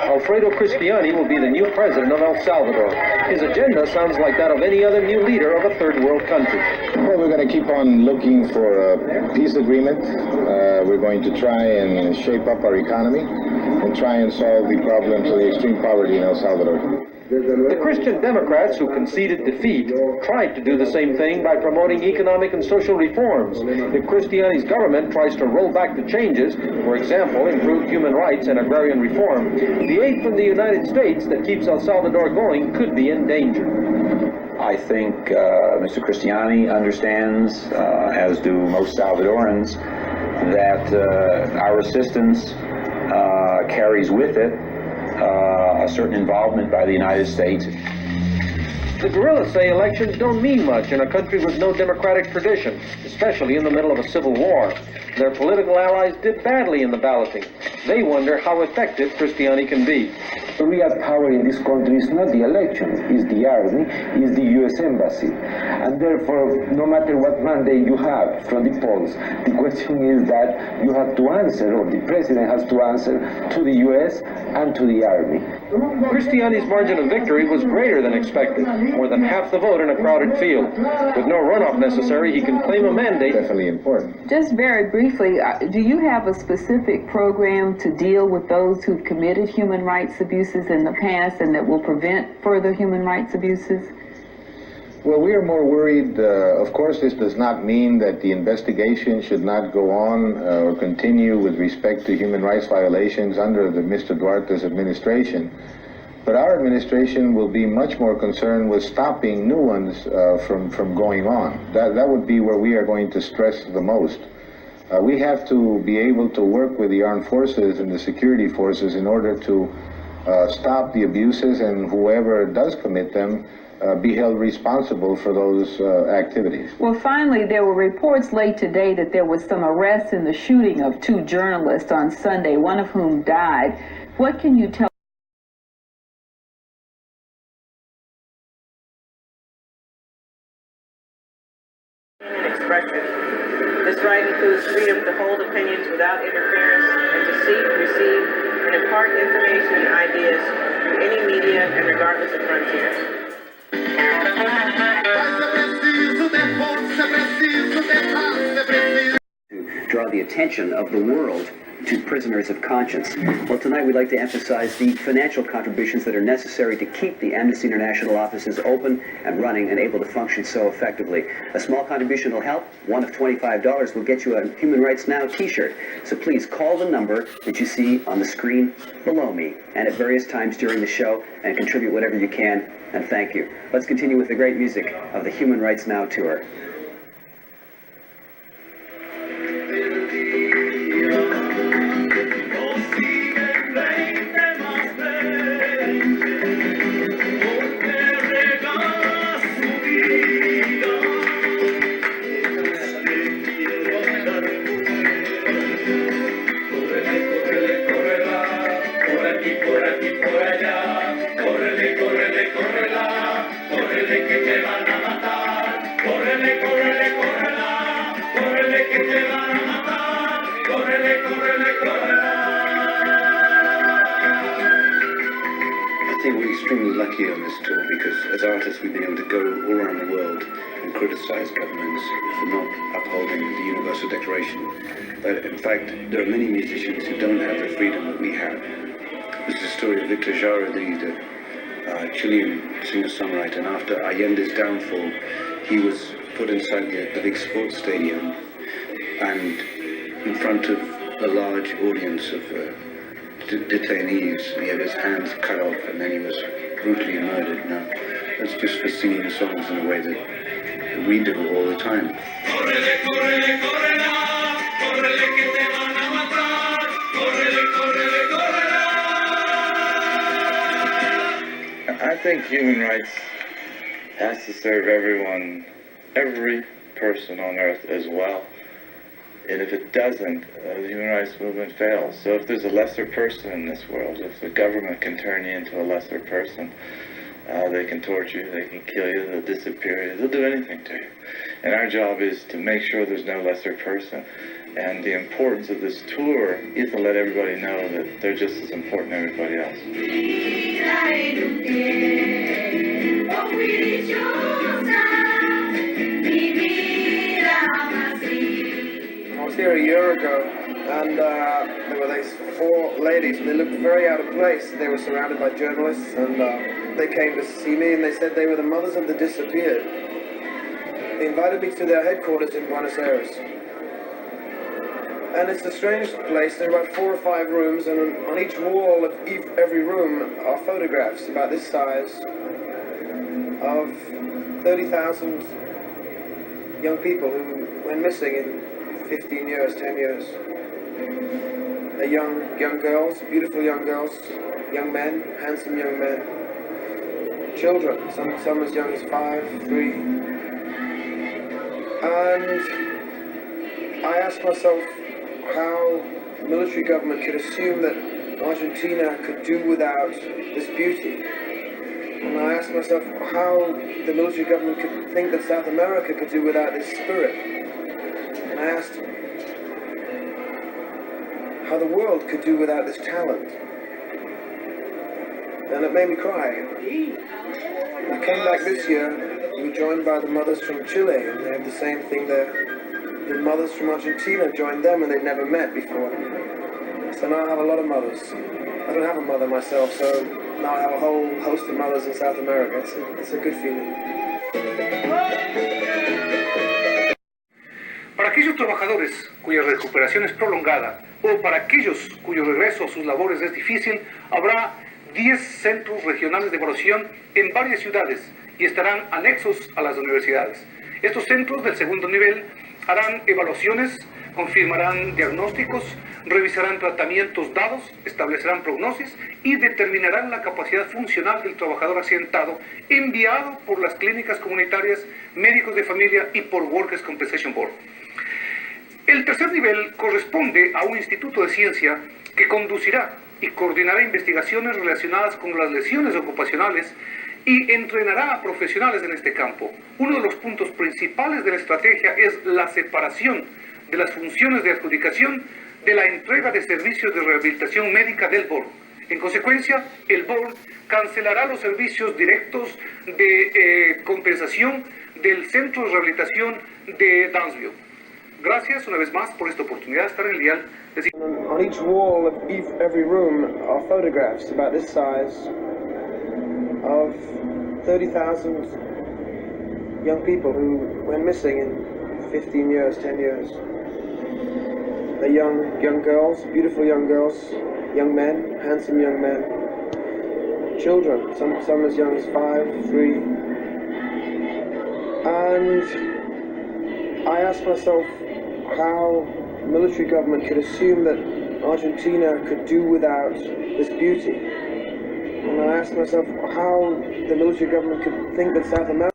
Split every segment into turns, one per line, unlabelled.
Alfredo Cristiani will be the new president of El Salvador. His agenda sounds like that of any other new leader of a third world country.
Well, we're going to keep on looking for a peace agreement. We're going to try and shape up our economy and try and solve the problems of the extreme poverty in El Salvador.
The Christian Democrats, who conceded defeat, tried to do the same thing by promoting economic and social reforms. If Cristiani's government tries to roll back the changes, for example, improved human rights and agrarian reform, the aid from the United States that keeps El Salvador going could be in danger.
I think Mr. Cristiani understands, as do most Salvadorans, that our assistance carries with it a certain involvement by the United States.
The guerrillas say elections don't mean much in a country with no democratic tradition, especially in the middle of a civil war. Their political allies did badly in the balloting. They wonder how effective Cristiani can be.
The real power in this country is not the election, it's the army, it's the U.S. Embassy. And therefore, no matter what mandate you have from the polls, the question is that you have to answer, or the president has to answer, to the U.S. and to the army.
Cristiani's margin of victory was greater than expected, more than half the vote in a crowded field. With no runoff necessary, he can claim a mandate.
Definitely important.
Just very briefly, do you have a specific program to deal with those who've committed human rights abuses in the past and that will prevent further human rights abuses?
Well, we are more worried. Of course, this does not mean that the investigation should not go on or continue with respect to human rights violations under the Mr. Duarte's administration. But our administration will be much more concerned with stopping new ones from going on. That would be where we are going to stress the most. We have to be able to work with the armed forces and the security forces in order to stop the abuses, and whoever does commit them be held responsible for those activities.
Well, finally, there were reports late today that there was some arrests in the shooting of 2 journalists on Sunday, one of whom died. What can you tell?
Expression. This right includes freedom to hold opinions without interference and to seek, receive, and impart information and ideas through any media and regardless of frontiers.
To draw the attention of the world to prisoners of conscience. Well, tonight we'd like to emphasize the financial contributions that are necessary to keep the Amnesty International offices open and running and able to function so effectively. A small contribution will help. One of $25 will get you a Human Rights Now t-shirt. So please call the number that you see on the screen below me and at various times during the show and contribute whatever you can, and thank you. Let's continue with the great music of the Human Rights Now tour.
Lucky on this tour because as artists we've been able to go all around the world and criticize governments for not upholding the Universal Declaration. But in fact, there are many musicians who don't have the freedom that we have. This is the story of Victor Jara, the Chilean singer-songwriter, and after Allende's downfall, he was put inside the big sports stadium and in front of a large audience of detainees. He had his hands cut off and then he was brutally murdered. Now, that's just for singing songs in a way that we do all the time.
I think human rights has to serve everyone, every person on earth as well. And if it doesn't, the human rights movement fails. So if there's a lesser person in this world, if the government can turn you into a lesser person, they can torture you, they can kill you, they'll disappear you, they'll do anything to you. And our job is to make sure there's no lesser person. And the importance of this tour is to let everybody know that they're just as important as everybody else.
I was here a year ago, and there were these 4 ladies, and they looked very out of place. They were surrounded by journalists, and they came to see me, and they said they were the mothers of the disappeared. They invited me to their headquarters in Buenos Aires. And it's a strange place. There are about 4 or 5 rooms, and on each wall of every room are photographs about this size of 30,000 young people who went missing in 15 years, 10 years. They're young girls, beautiful young girls, young men, handsome young men, children, some as young as 5, 3. And I asked myself how the military government could assume that Argentina could do without this beauty. And I asked myself how the military government could think that South America could do without this spirit. And I asked how the world could do without this talent. And it made me cry. I came back this year, we were joined by the mothers from Chile, and they have the same thing there. The mothers from Argentina joined them, and they'd never met before. So now I have a lot of mothers. I don't have a mother myself, so now I have a whole host of mothers in South America. It's a good feeling.
Para aquellos trabajadores cuya recuperación es prolongada o para aquellos cuyo regreso a sus labores es difícil, habrá 10 centros regionales de evaluación en varias ciudades y estarán anexos a las universidades. Estos centros del segundo nivel harán evaluaciones, confirmarán diagnósticos, revisarán tratamientos dados, establecerán prognosis y determinarán la capacidad funcional del trabajador accidentado enviado por las clínicas comunitarias, médicos de familia y por Workers' Compensation Board. El tercer nivel corresponde a un instituto de ciencia que conducirá y coordinará investigaciones relacionadas con las lesiones ocupacionales y entrenará a profesionales en este campo. Uno de los puntos principales de la estrategia es la separación de las funciones de adjudicación de la entrega de servicios de rehabilitación médica del board. En consecuencia, el board cancelará los servicios directos de compensación del centro de rehabilitación de Downsville. Gracias una vez más por esta oportunidad de estar en el dial.
On each wall of every room are photographs about this size of 30,000 young people who went missing in 15 years, 10 years. They're young girls, beautiful young girls, young men, handsome young men, children, some as young as 5, 3. And I asked myself how the military government could assume that Argentina could do without this beauty. And I asked myself how the military government could think that South America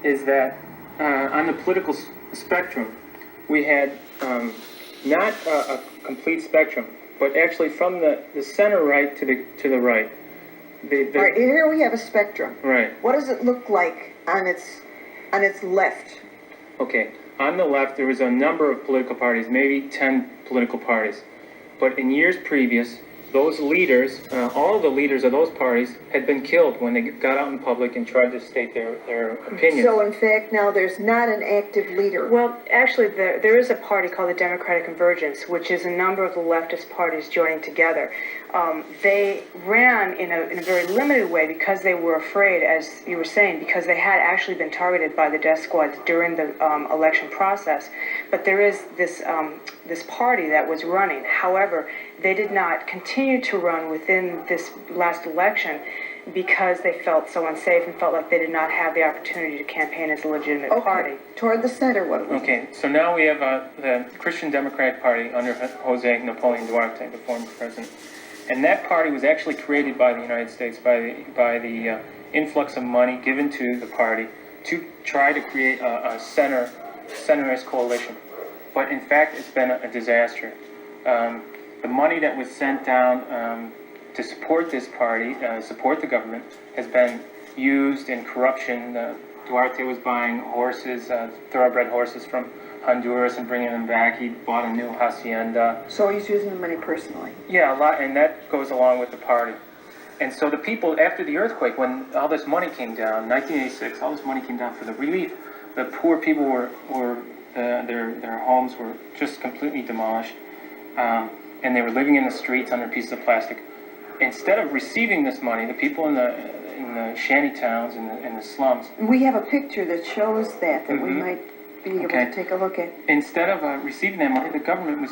is that on the political spectrum, we had not a complete spectrum, but actually from the center right to the right.
All right, here we have a spectrum.
Right.
What does it look like on its left?
Okay, on the left there was a number of political parties, maybe 10 political parties, but in years previous, those leaders, all the leaders of those parties had been killed when they got out in public and tried to state their opinions.
So in fact now there's not an active leader.
Well, actually there is a party called the Democratic Convergence, which is a number of the leftist parties joining together. They ran in a very limited way because they were afraid, as you were saying, because they had actually been targeted by the death squads during the election process. But there is this party that was running. However, They did not continue to run within this last election because they felt so unsafe and felt like they did not have the opportunity to campaign as a legitimate party.
Toward the center, what?
Okay, so now we have the Christian Democratic Party under Jose Napoleon Duarte, the former president. And that party was actually created by the United States, by the influx of money given to the party to try to create a centrist coalition. But in fact, it's been a disaster. The money that was sent down to support this party, support the government, has been used in corruption. Duarte was buying horses, thoroughbred horses from Honduras and bringing them back. He bought a new hacienda.
So he's using the money personally?
Yeah, a lot, and that goes along with the party. And so the people, after the earthquake, when all this money came down, 1986, all this money came down for the relief, the poor people their homes were just completely demolished, and they were living in the streets under pieces of plastic. Instead of receiving this money, the people in the shanty towns, in the slums.
We have a picture that shows that we might be able to take a look at.
Instead of receiving that money, the government was